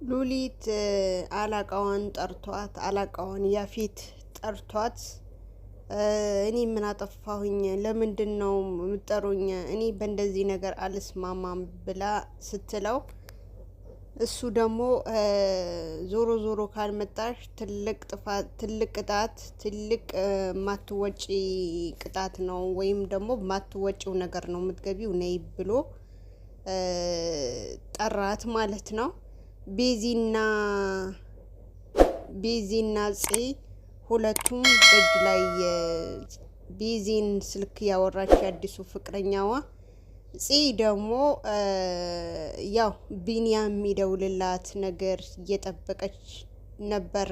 ሉሊት አላቃዋን ጠርቷት አላቃዋን ያፊት ጠርቷት እኔ ምን አጠፋሁኝ ለምንድነው ምጠሩኝ እኔ በእንደዚህ ነገር አልስማማም ብላ ስትለው እሱ ደግሞ ዞሮ ዞሮ ካልመጣሽ ትልቅ ጥፋት ትልቅ ቅጣት ትልቅ ማትወጪ ቅጣት ነው ወይም ደግሞ ማትወጪው ነገር ነው የምትገቢው ነይ ብሎ ጠራት ማለት ነው። ቤዚና ጽ ሁለቱም እጅ ላይ ቤዚን ስልክ ያወራች አዲሱ ፍቅረኛዋ ጽ ደግሞ ያው ቢኒያም የሚደውልላት ነገር እየጠበቀች ነበረ።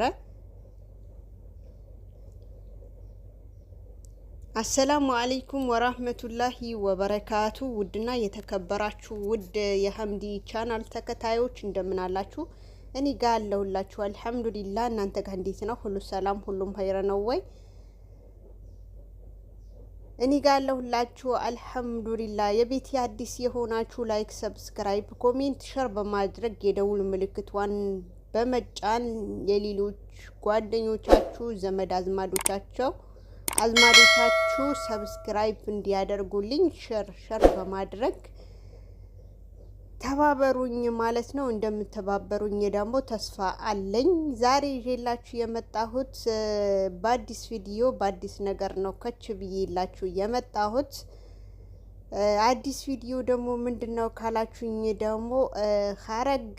አሰላሙ አለይኩም ወራህመቱላሂ ወበረካቱ። ውድና የተከበራችሁ ውድ የሐምዲ ቻናል ተከታዮች እንደምን አላችሁ? እኔ ጋር አለሁላችሁ አልሐምዱሊላህ። እናንተ ጋር እንዴት ነው? ሁሉ ሰላም፣ ሁሉም ኸይር ነው ወይ? እኔ ጋር አለሁላችሁ አልሐምዱሊላህ። የቤት አዲስ የሆናችሁ ላይክ፣ ሰብስክራይብ፣ ኮሜንት፣ ሸር በማድረግ የደውል ምልክቷን በመጫን የሌሎች ጓደኞቻችሁ ዘመድ አዝማዶቻችሁ ሰብስክራይብ እንዲያደርጉልኝ ሸር በማድረግ ተባበሩኝ ማለት ነው። እንደምትተባበሩኝ ደግሞ ተስፋ አለኝ። ዛሬ ይዤላችሁ የመጣሁት በአዲስ ቪዲዮ በአዲስ ነገር ነው ከች ብዬላችሁ የመጣሁት። አዲስ ቪዲዮ ደግሞ ምንድነው ካላችሁኝ ደግሞ ሐረግ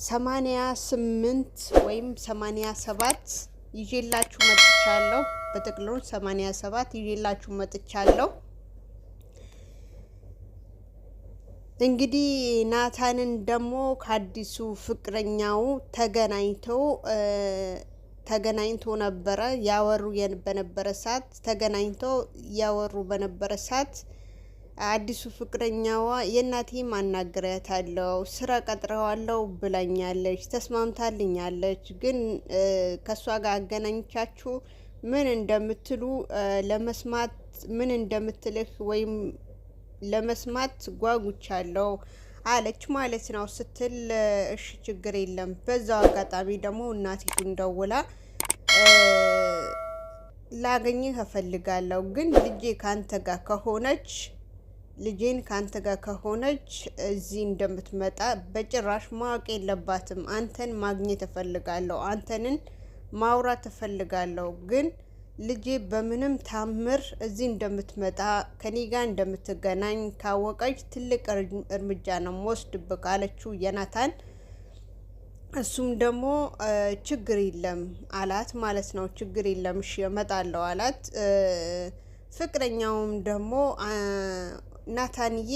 88 ወይም 87 ይዤላችሁ መጥቻለሁ። በጥቅሉ 87 ይዤላችሁ መጥቻለሁ። እንግዲህ ናታንን ደግሞ ከአዲሱ ፍቅረኛው ተገናኝቶ ነበረ ያወሩ በነበረ ሰዓት አዲሱ ፍቅረኛዋ የእናቴ ማናገሪያታለሁ ስራ ቀጥረዋለሁ ብላኛለች፣ ተስማምታልኛለች። ግን ከሷ ጋር አገናኝቻችሁ ምን እንደምትሉ ለመስማት ምን እንደምትልህ ወይም ለመስማት ጓጉቻለሁ አለች ማለት ነው ስትል እሺ ችግር የለም። በዛው አጋጣሚ ደግሞ እናቲቱን ደውላ ላገኝህ እፈልጋለሁ፣ ግን ልጄን ካንተ ጋር ከሆነች እዚህ እንደምትመጣ በጭራሽ ማወቅ የለባትም። አንተን ማግኘት እፈልጋለሁ፣ አንተንን ማውራት እፈልጋለሁ። ግን ልጄ በምንም ታምር እዚህ እንደምትመጣ ከኔ ጋር እንደምትገናኝ ካወቀች ትልቅ እርምጃ ነው ወስድብክ አለችው የናታን። እሱም ደግሞ ችግር የለም አላት ማለት ነው። ችግር የለም እሺ እመጣለሁ አላት። ፍቅረኛውም ደግሞ ናታንዬ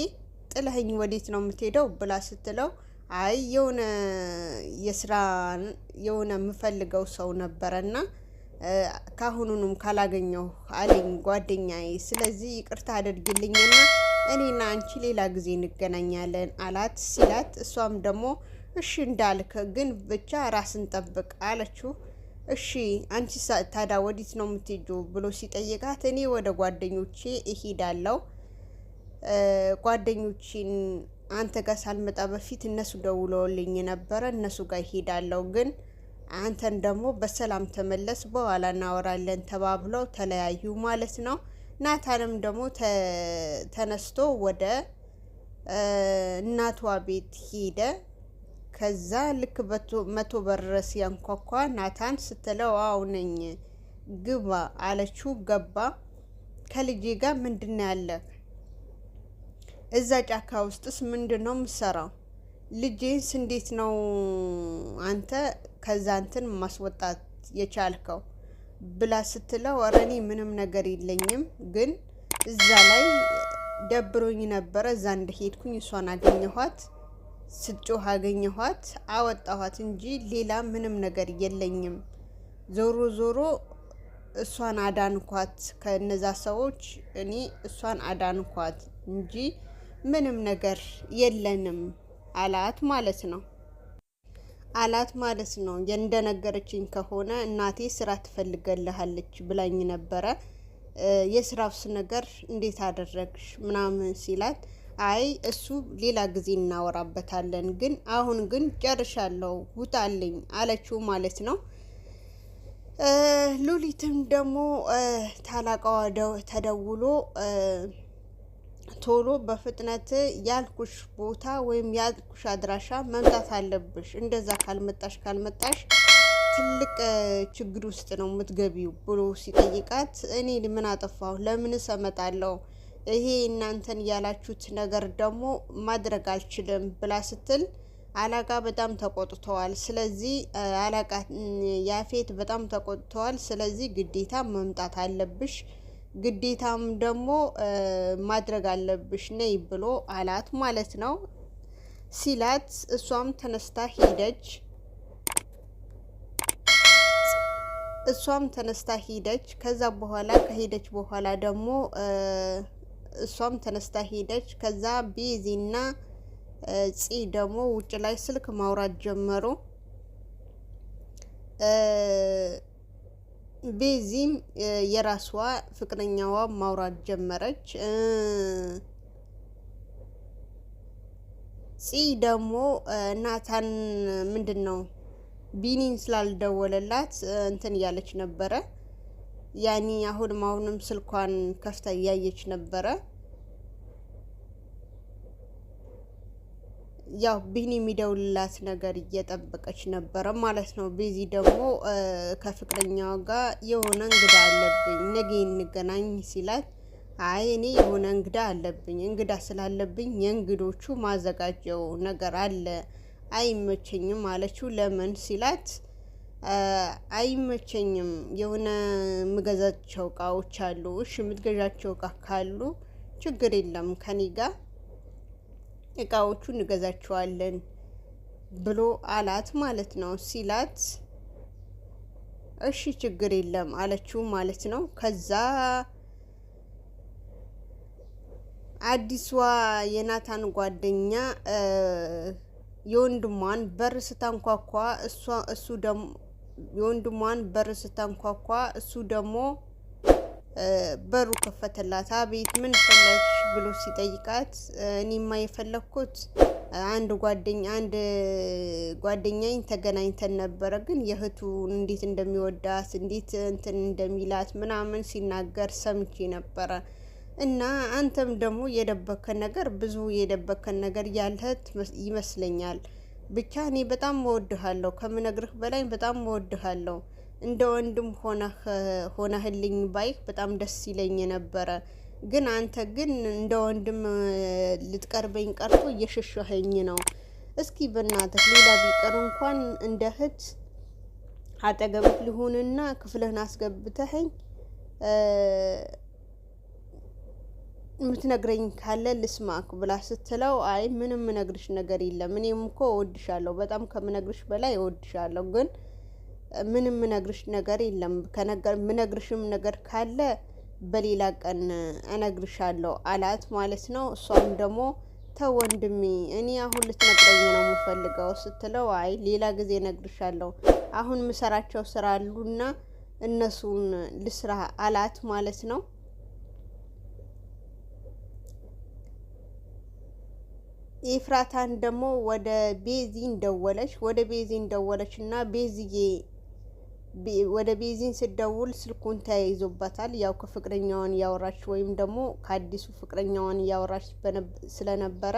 ጥለኸኝ ወዴት ነው የምትሄደው ብላ ስትለው አይ የሆነ የምፈልገው ሰው ነበረና ካሁኑንም ካላገኘው አለኝ ጓደኛዬ። ስለዚህ ይቅርታ አድርግልኝና እኔና አንቺ ሌላ ጊዜ እንገናኛለን አላት ሲላት፣ እሷም ደግሞ እሺ እንዳልክ ግን ብቻ ራስን ጠብቅ አለችው። እሺ አንቺ ታዲያ ወዴት ነው የምትሄጂው ብሎ ሲጠይቃት እኔ ወደ ጓደኞቼ እሄዳለሁ፣ ጓደኞቼን አንተ ጋር ሳልመጣ በፊት እነሱ ደውለውልኝ ነበረ፣ እነሱ ጋር እሄዳለሁ፣ ግን አንተን ደግሞ በሰላም ተመለስ በኋላ እናወራለን ተባብለው ተለያዩ ማለት ነው። ናታንም ደግሞ ተነስቶ ወደ እናቷ ቤት ሄደ። ከዛ ልክ መቶ በር ሲያንኳኳ ናታን ስትለው አው ነኝ ግባ አለችው። ገባ። ከልጄ ጋር ምንድነው ያለ እዛ ጫካ ውስጥስ ምንድነው የምትሰራው? ልጄስ እንዴት ነው አንተ ከዛ እንትን ማስወጣት የቻልከው ብላ ስትለው ኧረ እኔ ምንም ነገር የለኝም፣ ግን እዛ ላይ ደብሮኝ ነበረ፣ እዛ እንደሄድኩኝ እሷን አገኘኋት፣ ስትጮህ አገኘኋት፣ አወጣኋት እንጂ ሌላ ምንም ነገር የለኝም። ዞሮ እሷን አዳንኳት ከነዛ ሰዎች፣ እኔ እሷን አዳንኳት እንጂ ምንም ነገር የለንም አላት ማለት ነው። እንደነገረችኝ ከሆነ እናቴ ስራ ትፈልገልሃለች ብላኝ ነበረ። የስራውስ ነገር እንዴት አደረግሽ ምናምን ሲላት አይ እሱ ሌላ ጊዜ እናወራበታለን፣ ግን አሁን ግን ጨርሻለሁ ውጣልኝ አለችው ማለት ነው። ሉሊትም ደግሞ ታላቃዋ ተደውሎ ቶሎ በፍጥነት ያልኩሽ ቦታ ወይም ያልኩሽ አድራሻ መምጣት አለብሽ፣ እንደዛ ካልመጣሽ ትልቅ ችግር ውስጥ ነው የምትገቢው ብሎ ሲጠይቃት እኔ ምን አጠፋሁ? ለምንስ እመጣለሁ? ይሄ እናንተን ያላችሁት ነገር ደግሞ ማድረግ አልችልም ብላ ስትል አላቃ በጣም ተቆጥተዋል። ስለዚህ አላቃ ያፌት በጣም ተቆጥተዋል። ስለዚህ ግዴታ መምጣት አለብሽ፣ ግዴታም ደግሞ ማድረግ አለብሽ ነይ ብሎ አላት ማለት ነው። ሲላት እሷም ተነስታ ሄደች። ከዛ በኋላ ከሄደች በኋላ ደግሞ እሷም ተነስታ ሄደች። ከዛ ቤዚና ፂ ደግሞ ውጭ ላይ ስልክ ማውራት ጀመሩ። ቤዚም የራሷ ፍቅረኛዋ ማውራት ጀመረች። ፂ ደግሞ ናታን ምንድን ነው ቢኒን ስላልደወለላት እንትን እያለች ነበረ። ያኒ አሁንም ስልኳን ከፍታ እያየች ነበረ። ያው ቢኒ የሚደውልላት ነገር እየጠበቀች ነበረ ማለት ነው። ቤዚ ደግሞ ከፍቅረኛዋ ጋር የሆነ እንግዳ አለብኝ ነገ እንገናኝ ሲላት አይ እኔ የሆነ እንግዳ አለብኝ፣ እንግዳ ስላለብኝ የእንግዶቹ ማዘጋጀው ነገር አለ አይመቸኝም አለችው። ለምን ሲላት አይመቸኝም የሆነ ምገዛቸው እቃዎች አሉ። እሺ የምትገዣቸው እቃ ካሉ ችግር የለም ከኔ ጋር እቃዎቹ እንገዛቸዋለን ብሎ አላት ማለት ነው። ሲላት እሺ ችግር የለም አለችው ማለት ነው። ከዛ አዲሷ የናታን ጓደኛ የወንድሟን በር ስታንኳኳ እሱ ደግሞ በሩ ከፈተላት። አቤት ምን ፈለግሽ ብሎ ሲጠይቃት እኔማ የፈለኩት አንድ ጓደኛኝ ተገናኝተን ነበረ፣ ግን የእህቱን እንዴት እንደሚወዳት እንዴት እንትን እንደሚላት ምናምን ሲናገር ሰምቼ ነበረ እና አንተም ደግሞ ብዙ የደበከን ነገር ያለህት ይመስለኛል። ብቻ እኔ በጣም እወድሃለሁ፣ ከምነግርህ በላይ በጣም እወድሃለሁ። እንደ ወንድም ሆነህልኝ ባይህ በጣም ደስ ይለኝ ነበረ። ግን አንተ ግን እንደ ወንድም ልትቀርበኝ ቀርቶ እየሸሸኸኝ ነው። እስኪ በእናትህ ሌላ ቢቀር እንኳን እንደ እህት አጠገብህ ልሁንና ክፍልህን አስገብተኸኝ የምትነግረኝ ካለ ልስማክ ብላ ስትለው አይ ምንም ምነግርሽ ነገር የለም፣ እኔም እኮ እወድሻለሁ፣ በጣም ከምነግርሽ በላይ እወድሻለሁ፣ ግን ምንም ምነግርሽ ነገር የለም፣ ምነግርሽም ነገር ካለ በሌላ ቀን እነግርሻለሁ አላት ማለት ነው። እሷም ደግሞ ተወንድሜ እኔ አሁን ልትነግረኝ ነው የምፈልገው ስትለው አይ ሌላ ጊዜ እነግርሻለሁ፣ አሁን ምሰራቸው ስራ አሉና እነሱን ልስራ አላት ማለት ነው። ኤፍራታን ደግሞ ወደ ቤዚን ደወለች እና ወደ ቤዚን ስደውል ስልኩን ተያይዞባታል። ያው ከፍቅረኛዋን ያወራች ወይም ደግሞ ከአዲሱ ፍቅረኛዋን ያወራች ስለነበረ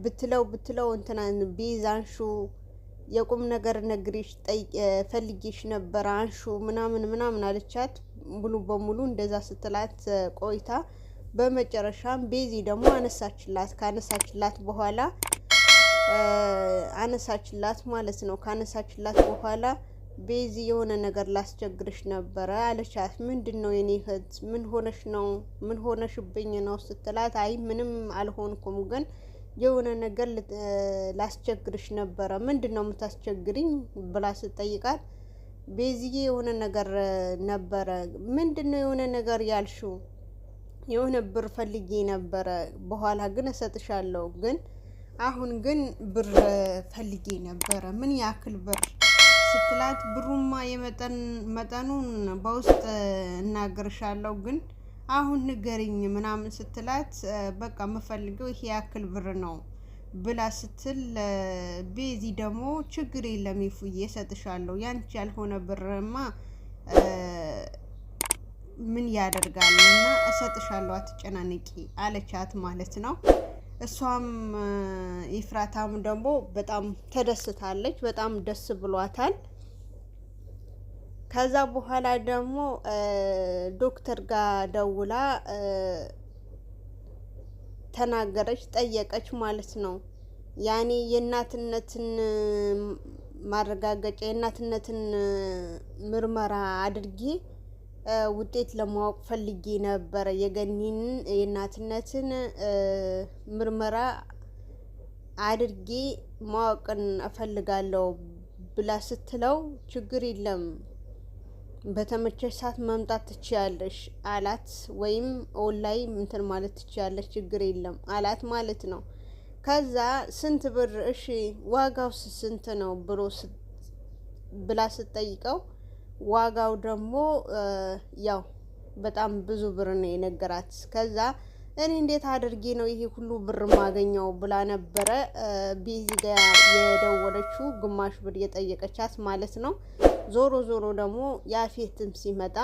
ብትለው እንትናን ቤዛ አንሹ የቁም ነገር ነግሬሽ ፈልጌሽ ነበር አንሹ ምናምን አለቻት። ሙሉ በሙሉ እንደዛ ስትላት ቆይታ በመጨረሻም ቤዚ ደግሞ ካነሳችላት በኋላ አነሳችላት ማለት ነው። ካነሳችላት በኋላ ቤዚ የሆነ ነገር ላስቸግርሽ ነበረ አለቻት። ምንድነው የኔ እህት ምን ሆነሽብኝ ነው ስትላት አይ ምንም አልሆንኩም፣ ግን የሆነ ነገር ላስቸግርሽ ነበረ። ምንድነው የምታስቸግሪኝ ብላ ስትጠይቃት ቤዚዬ የሆነ ነገር ነበረ። ምንድነው የሆነ ነገር ያልሽው? የሆነ ብር ፈልጌ ነበረ፣ በኋላ ግን እሰጥሻለሁ፣ ግን አሁን ግን ብር ፈልጌ ነበረ። ምን ያክል ብር ስትላት ብሩማ መጠኑን በውስጥ እናገርሻለሁ ግን አሁን ንገሪኝ ምናምን ስትላት በቃ የምፈልገው ይሄ ያክል ብር ነው ብላ ስትል ቤዚ ደግሞ ችግር የለም ይፉዬ እሰጥሻለሁ ያንቺ ያልሆነ ብርማ ምን ያደርጋል እና እሰጥሻለሁ አትጨናነቂ አለቻት ማለት ነው። እሷም ኢፍራታም ደግሞ በጣም ተደስታለች፣ በጣም ደስ ብሏታል። ከዛ በኋላ ደግሞ ዶክተር ጋር ደውላ ተናገረች፣ ጠየቀች ማለት ነው። ያኔ የእናትነትን ማረጋገጫ የእናትነትን ምርመራ አድርጌ ውጤት ለማወቅ ፈልጌ ነበረ የገኒን የእናትነትን ምርመራ አድርጌ ማወቅን እፈልጋለሁ ብላ ስትለው ችግር የለም በተመቸሽ ሰዓት መምጣት ትችያለሽ አላት። ወይም ኦንላይን እንትን ማለት ትችያለሽ ችግር የለም አላት ማለት ነው። ከዛ ስንት ብር እሺ ዋጋው ስንት ነው ብላ ስትጠይቀው ዋጋው ደግሞ ያው በጣም ብዙ ብር ነው የነገራት። ከዛ እኔ እንዴት አድርጌ ነው ይሄ ሁሉ ብር ማገኘው ብላ ነበረ ቤዚ ጋር የደወለችው ግማሽ ብር የጠየቀቻት ማለት ነው። ዞሮ ደግሞ ያፌትም ሲመጣ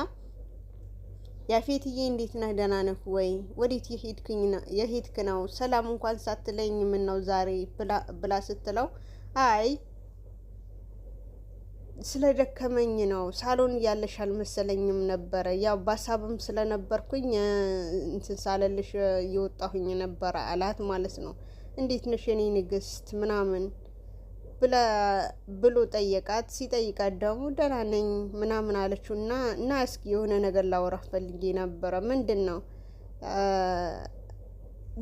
ያፌትዬ እንዴት ነህ ደህና ነህ ወይ ወዴት የሄድክ ነው ሰላም እንኳን ሳትለኝ ምን ነው ዛሬ ብላ ስትለው አይ ስለደከመኝ ነው ሳሎን ያለሽ አልመሰለኝም ነበረ ያው በሀሳብም ስለነበርኩኝ እንትን ሳለልሽ እየወጣሁኝ ነበረ አላት ማለት ነው። እንዴት ነሽ የኔ ንግስት ምናምን ብሎ ጠየቃት። ሲጠይቃት ደግሞ ደህና ነኝ ምናምን አለችውና እና እስኪ የሆነ ነገር ላወራህ ፈልጌ ነበረ ምንድን ነው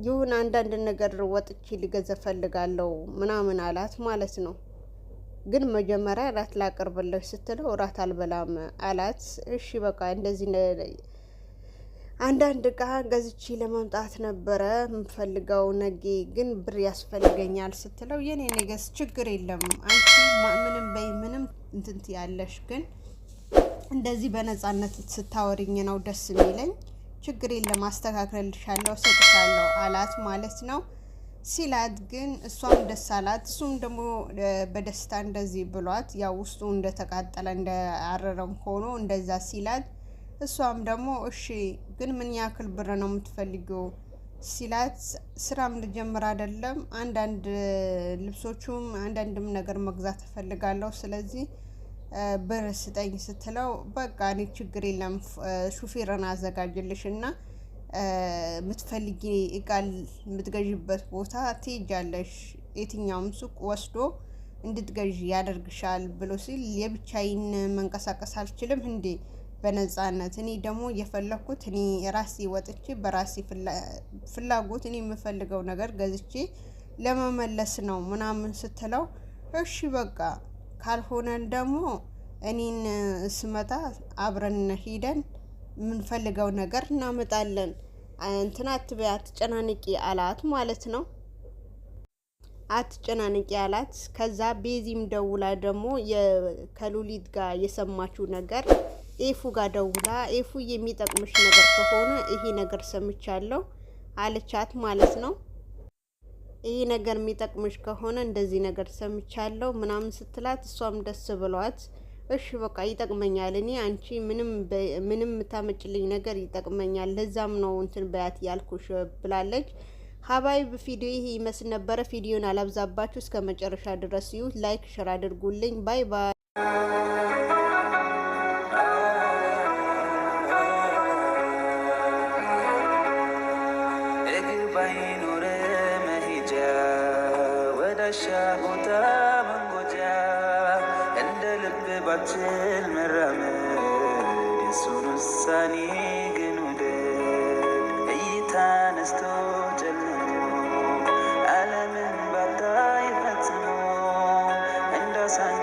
የሆነ አንዳንድ ነገር ወጥቼ ልገዛ ፈልጋለሁ ምናምን አላት ማለት ነው። ግን መጀመሪያ እራት ላቀርብልሽ ስትለው እራት አልበላም አላት። እሺ በቃ እንደዚህ አንዳንድ እቃ ገዝቼ ለመምጣት ነበረ የምፈልገው ነገ ግን ብር ያስፈልገኛል ስትለው የኔ ንግስ ችግር የለም አንቺ ምንም በይ ምንም እንትን ያለሽ ግን እንደዚህ በነፃነት ስታወሪኝ ነው ደስ የሚለኝ ችግር የለም አስተካክልልሻለሁ ሰጥቻለሁ አላት ማለት ነው። ሲላት ግን እሷም ደስ አላት። እሱም ደግሞ በደስታ እንደዚህ ብሏት ያው ውስጡ እንደተቃጠለ እንደአረረም ሆኖ እንደዛ ሲላት እሷም ደግሞ እሺ ግን ምን ያክል ብር ነው የምትፈልጊው ሲላት ስራም ልጀምር አይደለም አንዳንድ ልብሶቹም አንዳንድም ነገር መግዛት እፈልጋለሁ ስለዚህ ብር ስጠኝ ስትለው በቃ እኔ ችግር የለም ሹፌርን አዘጋጅልሽና ምትፈልጊ እቃል ምትገዥበት ቦታ ትሄጃለሽ የትኛውም ሱቅ ወስዶ እንድትገዢ ያደርግሻል ብሎ ሲል የብቻዬን መንቀሳቀስ አልችልም እንዴ በነፃነት እኔ ደግሞ የፈለኩት እኔ ራሴ ወጥቼ በራሴ ፍላጎት እኔ የምፈልገው ነገር ገዝቼ ለመመለስ ነው ምናምን ስትለው እሺ በቃ ካልሆነ ደግሞ እኔን ስመጣ አብረን ሄደን የምንፈልገው ነገር እናመጣለን እንትና አትበይ አትጨናንቂ አላት ማለት ነው። አትጨናንቂ አላት። ከዛ ቤዚም ደውላ ደግሞ ከሉሊት ጋር የሰማችው ነገር ኤፉ ጋር ደውላ ኤፉ የሚጠቅምሽ ነገር ከሆነ ይሄ ነገር ሰምቻለሁ አለቻት ማለት ነው። ይሄ ነገር የሚጠቅምሽ ከሆነ እንደዚህ ነገር ሰምቻለሁ ምናምን ስትላት እሷም ደስ ብሏት እሺ በቃ ይጠቅመኛል እኔ አንቺ ምንም ታመጭልኝ ነገር ይጠቅመኛል ለዛም ነው እንትን በያት ያልኩሽ ብላለች። ሀባይ ቪዲዮ ይሄ ይመስል ነበረ። ቪዲዮን አላብዛባችሁ እስከ መጨረሻ ድረስ ይዩት። ላይክ ሼር አድርጉልኝ። ባይ ባይ። ቦታ መንጎጃ እንደ ልብ ባችል መራመድ የሱን ውሳኔ ግን ውደድ እይታ ነስቶ ጨልሞ ዓለምን ባታይ ፈጽሞ እንዳሳኝ